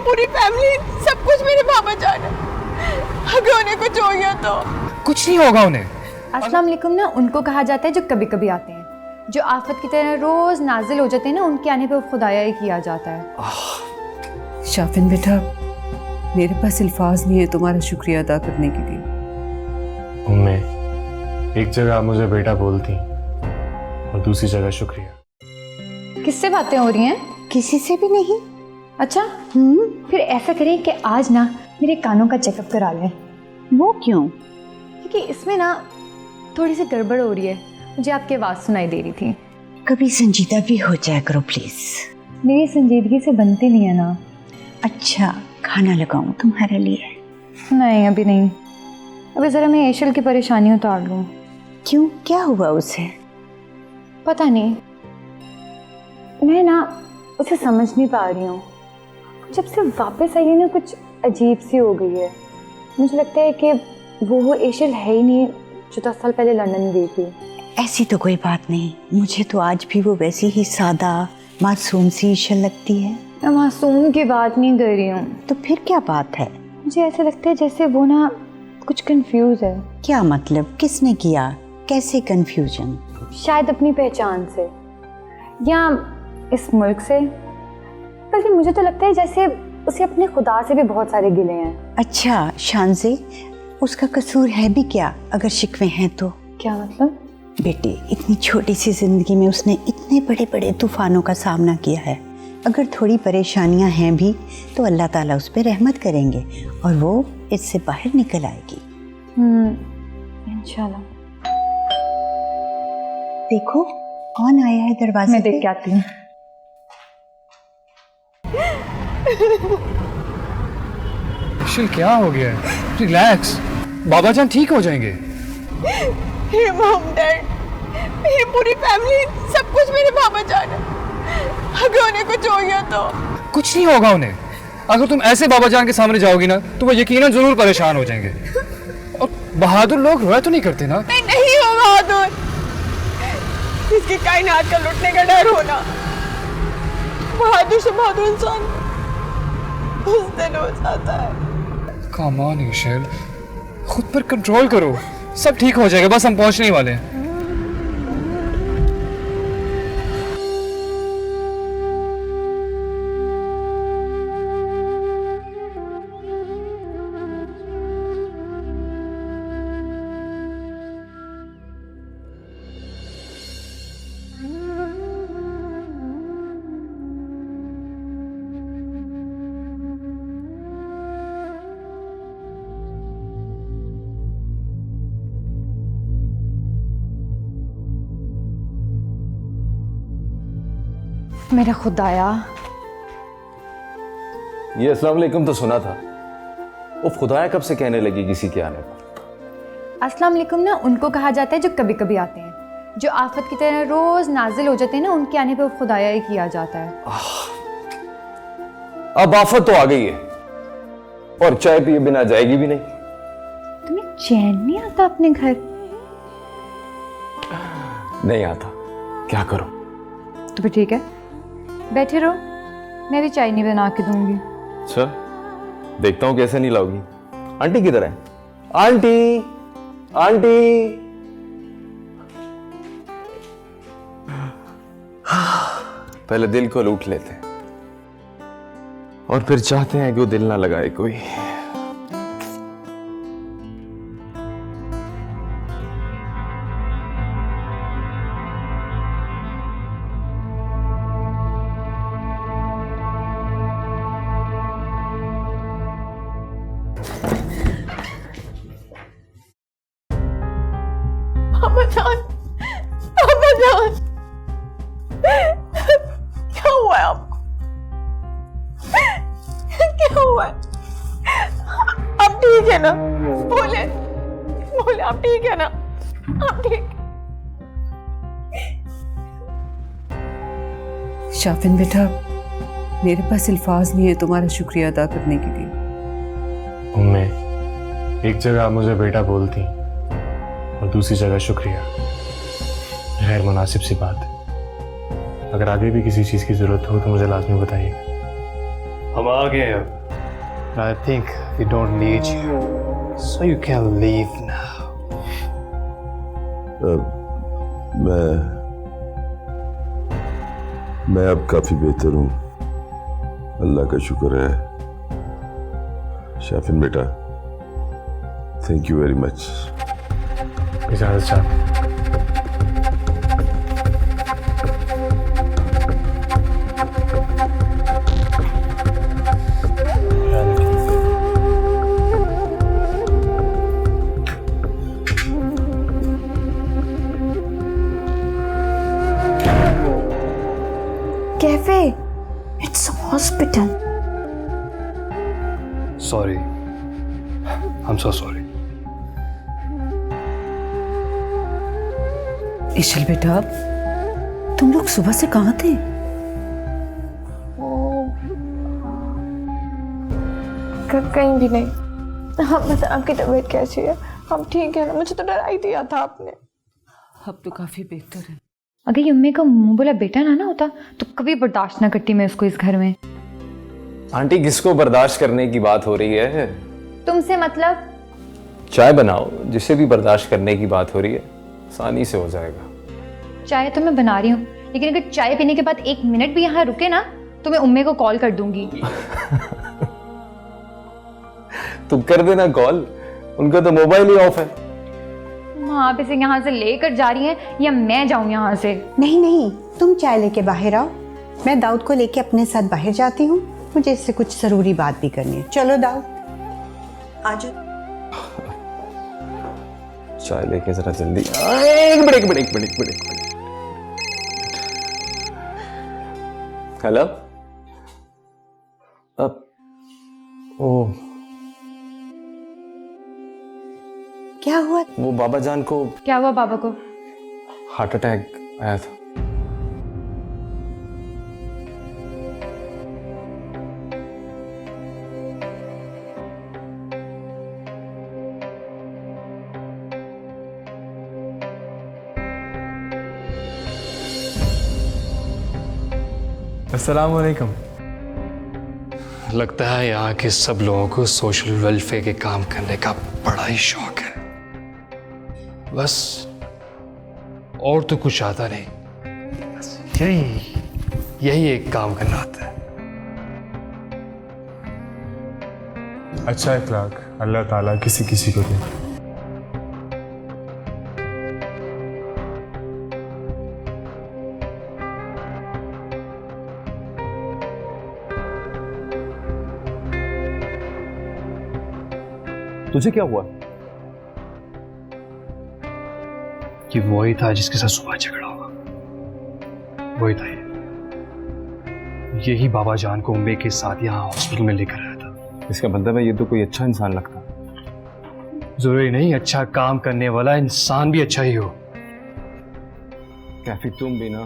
पूरी फैमिली, सब कुछ मेरे पापा जान है। अगर उन्हें कुछ हो गया तो कुछ नहीं होगा उन्हें। अस्सलाम वालेकुम ना उनको कहा जाता है जो कभी कभी आते हैं, जो आफत की तरह रोज नाजिल हो जाते हैं ना, उनके आने पे खुदाया ही किया जाता है। शाफिन बेटा, मेरे पास अल्फाज नहीं है तुम्हारा शुक्रिया अदा करने के लिए। उम्मे, एक जगह आप मुझे बेटा बोलती और दूसरी जगह शुक्रिया। किससे बातें हो रही हैं? किसी से भी नहीं। अच्छा फिर ऐसा करें कि आज ना मेरे कानों का चेकअप करा लें। वो क्यों? क्योंकि इसमें ना थोड़ी सी गड़बड़ हो रही है, मुझे आपकी आवाज़ सुनाई दे रही थी। कभी संजीदा भी हो जाया करो प्लीज। मेरी संजीदगी से बनती नहीं है ना। अच्छा, खाना लगाऊं तुम्हारे लिए? नहीं अभी नहीं, अभी ज़रा मैं एशल की परेशानी उतार लूँ। क्यों, क्या हुआ उसे? पता नहीं, मैं ना उसे समझ नहीं पा रही हूँ। जब से वापस आई है ना, कुछ अजीब सी हो गई है। मुझे लगता है कि वो एशल है ही नहीं जो 10 साल पहले लंदन गई थी। ऐसी तो कोई बात नहीं, मुझे तो आज भी वो वैसी ही सादा मासूम सी ईशल लगती है। मैं मासूम की बात नहीं कर रही हूँ। तो फिर क्या बात है? मुझे ऐसा लगता है जैसे वो ना कुछ कंफ्यूज है। क्या मतलब? किसने किया? कैसे कंफ्यूजन? शायद अपनी पहचान से या इस मुल्क से, बल्कि मुझे तो लगता है जैसे उसे अपने खुदा से भी बहुत सारे गिले हैं। अच्छा शानज़े, उसका कसूर है भी क्या अगर शिकवे हैं तो? क्या मतलब? बेटे, इतनी छोटी सी जिंदगी में उसने इतने बड़े बड़े तूफानों का सामना किया है। अगर थोड़ी परेशानियां हैं भी तो अल्लाह ताला उस पर रहमत करेंगे और वो इससे बाहर निकल आएगी। इंशाल्लाह। देखो कौन आया है दरवाजे मैं पे? देख के आती हूँ। इशल क्या हो गया है? रिलैक्स, बाबा जान ठीक हो जाएंगे। मेरे मॉम डैड, मेरी पूरी फैमिली, सब कुछ मेरे पापा जान है। अगर उन्हें कुछ हो गया तो कुछ नहीं होगा उन्हें। अगर तुम ऐसे बाबा जान के सामने जाओगी ना तो वो यकीनन जरूर परेशान हो जाएंगे। और बहादुर लोग रोया तो नहीं करते ना। मैं नहीं हो बहादुर, इसकी कायनात का लुटने का डर होना। बहादुर से बहादुर इंसान उस दिन हो जाता है। कम ऑन इशल, खुद पर कंट्रोल करो, सब ठीक हो जाएगा, बस हम पहुंचने ही वाले हैं। मेरा खुदाया, ये अस्सलाम वालेकुम तो सुना था, वो खुदाया कब से कहने लगी किसी के आने पर? अस्सलाम वालेकुम ना उनको कहा जाता है जो कभी कभी आते हैं, जो आफत की तरह रोज नाजिल हो जाते हैं ना, उनके आने पे खुदाया ही किया जाता है। अब आफत तो आ गई है और चाय पिए बिना जाएगी भी नहीं। तुम्हें चैन नहीं आता अपने घर? नहीं आता, क्या करूं? तो फिर ठीक है, बैठे रहो, मैं भी चाय नहीं बना के दूंगी। अच्छा, देखता हूं कैसे नहीं लाओगी। आंटी किधर है? Aunty, aunty. पहले दिल को लूट लेते हैं और फिर चाहते हैं कि वो दिल ना लगाए कोई। पापा जान, पापा जान, क्या हुआ है आपको? क्या हुआ है? आप ठीक है ना? बोले बोले, आप ठीक है ना? आप ठीक? शाफिन बेटा, मेरे पास अल्फाज नहीं है तुम्हारा शुक्रिया अदा करने के लिए। उम्मे, एक जगह आप मुझे बेटा बोलती और दूसरी जगह शुक्रिया। गैर मुनासिब सी बात है। अगर आगे भी किसी चीज़ की ज़रूरत हो तो मुझे लाजमी बताइएगा। हम आ गए हैं अब। I think we don't need you, so you can leave now. मैं अब काफी बेहतर हूँ, अल्लाह का शुक्र है। शाफिन बेटा, थैंक यू वेरी मच। इजाजत साहब। Cafe, it's hospital. Sorry, I am so sorry. Ishal बेटा, तुम लोग सुबह से कहाँ थे? कहीं भी नहीं। हाँ, बस आपकी तबीयत कैसी है? हम ठीक है ना? मुझे तो डरा ही दिया था आपने। अब तो काफी बेहतर है। अगर ये अम्मी का मुंह बोला बेटा ना होता तो कभी बर्दाश्त ना करती मैं उसको इस घर में। आंटी, किसको बर्दाश्त करने की बात हो रही है? तुमसे मतलब? चाय बनाओ, जिसे भी बर्दाश्त करने की बात हो रही है आसानी से हो जाएगा। चाय तो मैं बना रही हूँ, लेकिन अगर चाय पीने के बाद 1 मिनट भी यहाँ रुके ना तो मैं उम्मी को कॉल कर दूंगी। तुम कर देना कॉल, उनका तो मोबाइल ही ऑफ है। आप इसे यहाँ से लेकर जा रही हैं या मैं जाऊँ यहाँ से? नहीं नहीं, तुम चाय लेके बाहर आओ, मैं दाऊद को लेके अपने साथ बाहर जाती हूँ। मुझे इससे कुछ जरूरी बात भी करनी है। चलो दाऊद, आ जाओ। चाय लेके जरा जल्दी। एक मिनट। हेलो। अब ओह, क्या हुआ? वो बाबा जान को क्या हुआ बाबा को? हार्ट अटैक आया था। अस्सलाम वालेकुम। लगता है यहाँ के सब लोगों को सोशल वेलफेयर के काम करने का बड़ा ही शौक है, बस और तो कुछ आता नहीं। बस यही एक काम करना आता है। अच्छा इखलाक अल्लाह ताला किसी किसी को दे। तुझे क्या हुआ? कि वही था जिसके साथ सुबह झगड़ा हुआ, वही था ये। यही बाबा जान को उम्मी के साथ यहाँ हॉस्पिटल में लेकर आया था। इसका मतलब है ये तो कोई अच्छा इंसान लगता। जरूरी नहीं अच्छा काम करने वाला इंसान भी अच्छा ही हो। कैफी, तुम भी ना